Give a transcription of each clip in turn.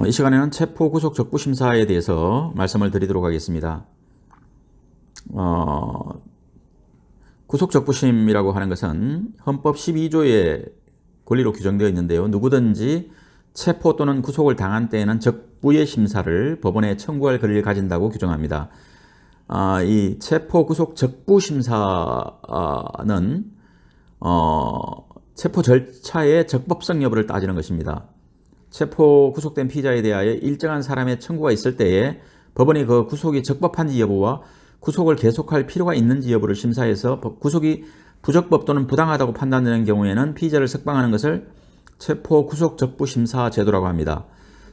이 시간에는 체포 구속 적부 심사에 대해서 말씀을 드리도록 하겠습니다. 구속 적부심이라고 하는 것은 헌법 12조의 권리로 규정되어 있는데요. 누구든지 체포 또는 구속을 당한 때에는 적부의 심사를 법원에 청구할 권리를 가진다고 규정합니다. 이 체포 구속 적부 심사는 체포 절차의 적법성 여부를 따지는 것입니다. 체포 구속된 피의자에 대하여 일정한 사람의 청구가 있을 때에 법원이 그 구속이 적법한지 여부와 구속을 계속할 필요가 있는지 여부를 심사해서 구속이 부적법 또는 부당하다고 판단되는 경우에는 피의자를 석방하는 것을 체포 구속 적부 심사 제도라고 합니다.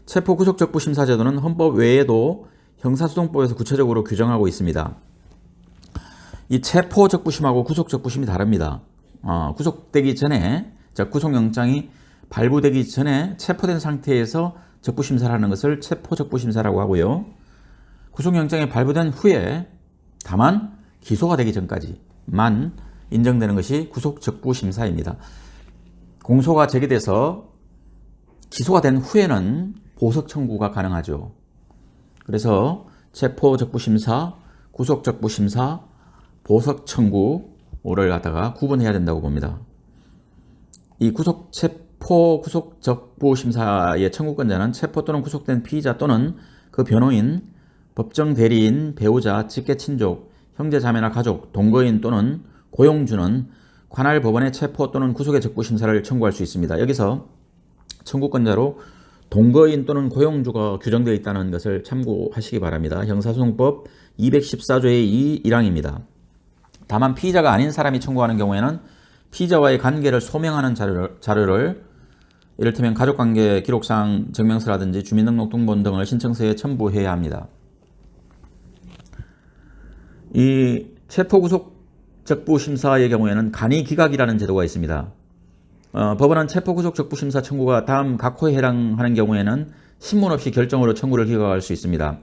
체포 구속 적부 심사 제도는 헌법 외에도 형사소송법에서 구체적으로 규정하고 있습니다. 이 체포 적부심하고 구속 적부심이 다릅니다. 구속되기 전에, 구속영장이 발부되기 전에 체포된 상태에서 적부심사를 하는 것을 체포 적부심사라고 하고요. 구속영장이 발부된 후에 다만 기소가 되기 전까지만 인정되는 것이 구속 적부심사입니다. 공소가 제기돼서 기소가 된 후에는 보석 청구가 가능하죠. 그래서 체포 적부심사, 구속 적부심사, 보석 청구를 갖다가 구분해야 된다고 봅니다. 이 체포 구속 적부심사의 청구권자는 체포 또는 구속된 피의자 또는 그 변호인, 법정 대리인, 배우자, 직계 친족, 형제 자매나 가족, 동거인 또는 고용주는 관할 법원의 체포 또는 구속의 적부심사를 청구할 수 있습니다. 여기서 청구권자로 동거인 또는 고용주가 규정되어 있다는 것을 참고하시기 바랍니다. 형사소송법 214조의 2 1항입니다. 다만 피의자가 아닌 사람이 청구하는 경우에는 피의자와의 관계를 소명하는 자료를 이를테면 가족관계 기록상 증명서라든지 주민등록등본 등을 신청서에 첨부해야 합니다. 이 체포구속 적부심사의 경우에는 간이기각이라는 제도가 있습니다. 법원은 체포구속 적부심사 청구가 다음 각호에 해당하는 경우에는 신문 없이 결정으로 청구를 기각할 수 있습니다.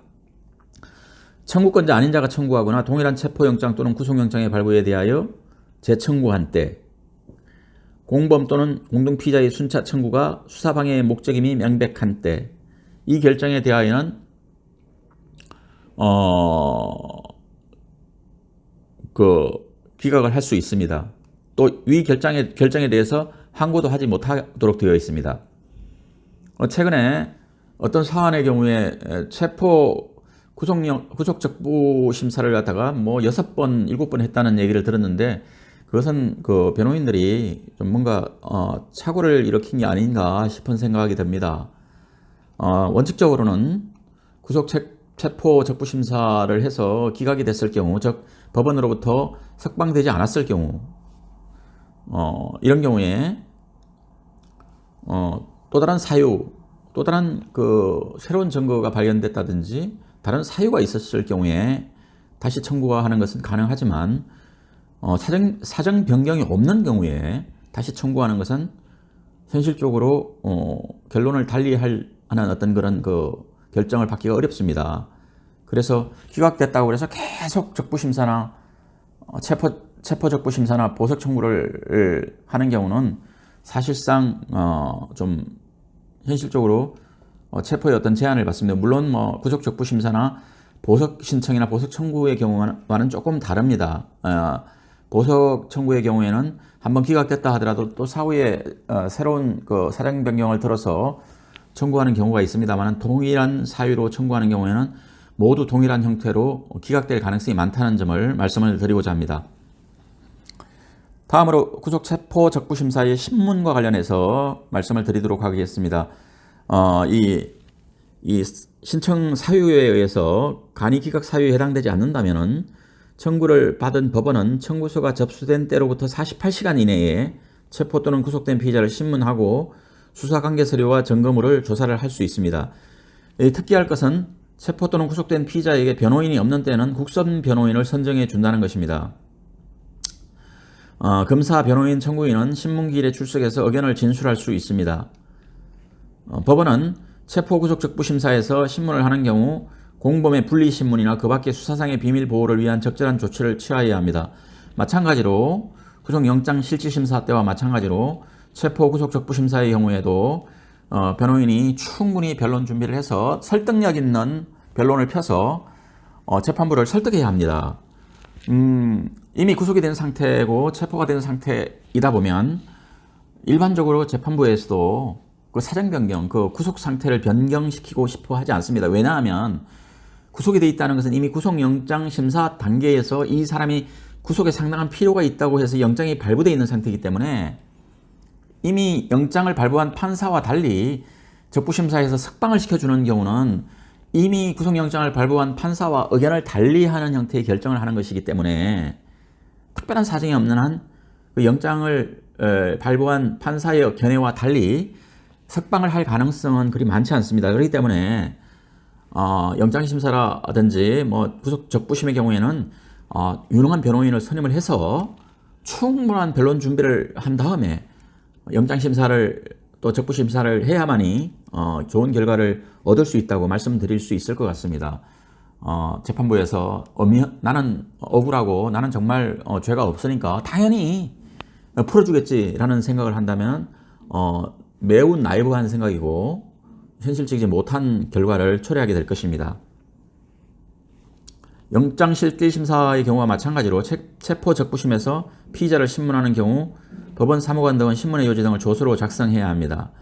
청구권자 아닌 자가 청구하거나 동일한 체포영장 또는 구속영장의 발부에 대하여 재청구한 때, 공범 또는 공동피의자의 순차 청구가 수사방해의 목적임이 명백한 때, 이 결정에 대하여는 기각을 할 수 있습니다. 또 위 결정에 대해서 항고도 하지 못하도록 되어 있습니다. 최근에 어떤 사안의 경우에 체포 구속 적부 심사를 갖다가 6번, 7번 했다는 얘기를 들었는데, 그것은 그 변호인들이 좀 뭔가 착오를 일으킨 게 아닌가 싶은 생각이 듭니다. 원칙적으로는 체포 적부 심사를 해서 기각이 됐을 경우, 즉 법원으로부터 석방되지 않았을 경우, 이런 경우에 또 다른 사유, 또 다른 새로운 증거가 발견됐다든지 다른 사유가 있었을 경우에 다시 청구가 하는 것은 가능하지만, 사정 변경이 없는 경우에 다시 청구하는 것은 현실적으로 결론을 달리하는 어떤 그런 결정을 받기가 어렵습니다. 그래서 기각됐다고 해서 계속 적부심사나 체포 적부심사나 보석 청구를 하는 경우는 사실상 좀 현실적으로 체포의 어떤 제한을 받습니다. 물론 구속 적부심사나 보석 신청이나 보석 청구의 경우와는 조금 다릅니다. 보석 청구의 경우에는 한번 기각됐다 하더라도 또 사후에 새로운 사정 변경을 들어서 청구하는 경우가 있습니다만, 동일한 사유로 청구하는 경우에는 모두 동일한 형태로 기각될 가능성이 많다는 점을 말씀을 드리고자 합니다. 다음으로 구속 체포 적부심사의 신문과 관련해서 말씀을 드리도록 하겠습니다. 이 신청 사유에 의해서 간이 기각 사유에 해당되지 않는다면은 청구를 받은 법원은 청구서가 접수된 때로부터 48시간 이내에 체포 또는 구속된 피의자를 신문하고 수사관계 서류와 증거물을 조사를 할 수 있습니다. 특기할 것은 체포 또는 구속된 피의자에게 변호인이 없는 때는 국선 변호인을 선정해 준다는 것입니다. 검사, 변호인, 청구인은 신문기일에 출석해서 의견을 진술할 수 있습니다. 법원은 체포 구속 적부심사에서 신문을 하는 경우 공범의 분리신문이나 그 밖의 수사상의 비밀 보호를 위한 적절한 조치를 취하여야 합니다. 마찬가지로 구속영장 실질심사 때와 마찬가지로 체포 구속 적부심사의 경우에도 변호인이 충분히 변론 준비를 해서 설득력 있는 변론을 펴서 재판부를 설득해야 합니다. 이미 구속이 된 상태고 체포가 된 상태이다 보면 일반적으로 재판부에서도 그 사정 변경, 그 구속 상태를 변경시키고 싶어 하지 않습니다. 왜냐하면 구속이 돼 있다는 것은 이미 구속영장 심사 단계에서 이 사람이 구속에 상당한 필요가 있다고 해서 영장이 발부되어 있는 상태이기 때문에 이미 영장을 발부한 판사와 달리 적부심사에서 석방을 시켜주는 경우는 이미 구속영장을 발부한 판사와 의견을 달리하는 형태의 결정을 하는 것이기 때문에 특별한 사정이 없는 한 그 영장을 발부한 판사의 견해와 달리 석방을 할 가능성은 그리 많지 않습니다. 그렇기 때문에 영장심사라든지 뭐 구속 적부심의 경우에는 유능한 변호인을 선임을 해서 충분한 변론 준비를 한 다음에 영장심사를 또 적부심사를 해야만이 좋은 결과를 얻을 수 있다고 말씀드릴 수 있을 것 같습니다. 재판부에서 나는 억울하고 나는 정말 죄가 없으니까 당연히 풀어주겠지라는 생각을 한다면 매우 나이브한 생각이고 현실적이지 못한 결과를 초래하게 될 것입니다. 영장실질심사의 경우와 마찬가지로 체포적부심에서 피의자를 신문하는 경우 법원 사무관 등은 신문의 요지 등을 조서로 작성해야 합니다.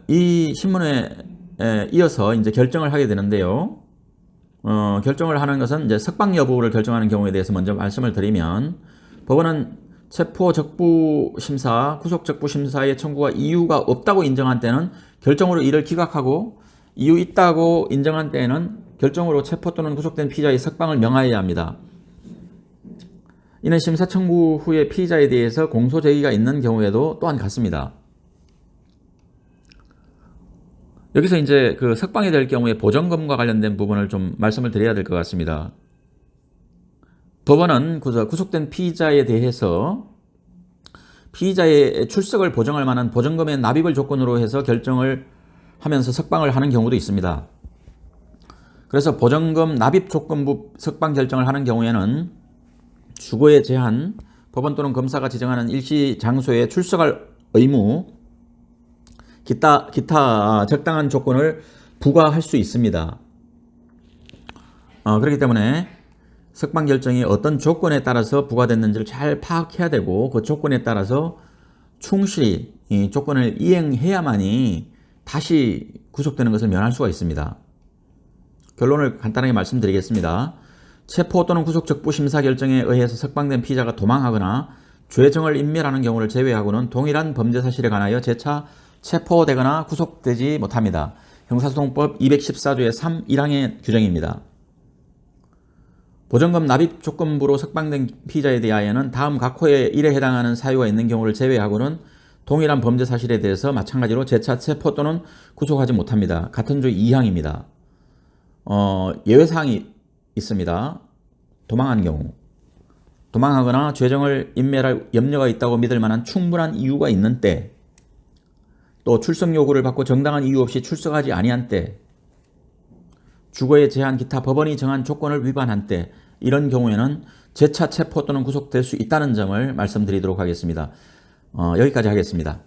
이 신문에 이어서 이제 결정을 하게 되는데요. 결정을 하는 것은 이제 석방 여부를 결정하는 경우에 대해서 먼저 말씀을 드리면 법원은 체포적부심사, 구속적부심사의 청구가 이유가 없다고 인정한 때는 결정으로 이를 기각하고 이유 있다고 인정한 때에는 결정으로 체포 또는 구속된 피의자의 석방을 명하여야 합니다. 이는 심사 청구 후에 피의자에 대해서 공소 제기가 있는 경우에도 또한 같습니다. 여기서 이제 그 석방이 될 경우에 보전금과 관련된 부분을 좀 말씀을 드려야 될 것 같습니다. 법원은 구속된 피의자에 대해서 피의자의 출석을 보정할 만한 보전금의 납입을 조건으로 해서 결정을 하면서 석방을 하는 경우도 있습니다. 그래서 보전금 납입 조건부 석방 결정을 하는 경우에는 주거에 제한, 법원 또는 검사가 지정하는 일시 장소에 출석할 의무, 기타 적당한 조건을 부과할 수 있습니다. 그렇기 때문에 석방 결정이 어떤 조건에 따라서 부과됐는지를 잘 파악해야 되고 그 조건에 따라서 충실히 이 조건을 이행해야만이 다시 구속되는 것을 면할 수가 있습니다. 결론을 간단하게 말씀드리겠습니다. 체포 또는 구속 적부심사 결정에 의해서 석방된 피의자가 도망하거나 죄정을 인멸하는 경우를 제외하고는 동일한 범죄 사실에 관하여 재차 체포되거나 구속되지 못합니다. 형사소송법 214조의 3, 1항의 규정입니다. 보전금 납입 조건부로 석방된 피의자에 대하여는 다음 각 호의 1에 해당하는 사유가 있는 경우를 제외하고는 동일한 범죄 사실에 대해서 마찬가지로 재차 체포 또는 구속하지 못합니다. 같은 조 2항입니다. 예외사항이 있습니다. 도망한 경우, 도망하거나 죄정을 인멸할 염려가 있다고 믿을 만한 충분한 이유가 있는 때, 또 출석 요구를 받고 정당한 이유 없이 출석하지 아니한 때, 주거에 제한 기타 법원이 정한 조건을 위반한 때, 이런 경우에는 재차 체포 또는 구속될 수 있다는 점을 말씀드리도록 하겠습니다. 여기까지 하겠습니다.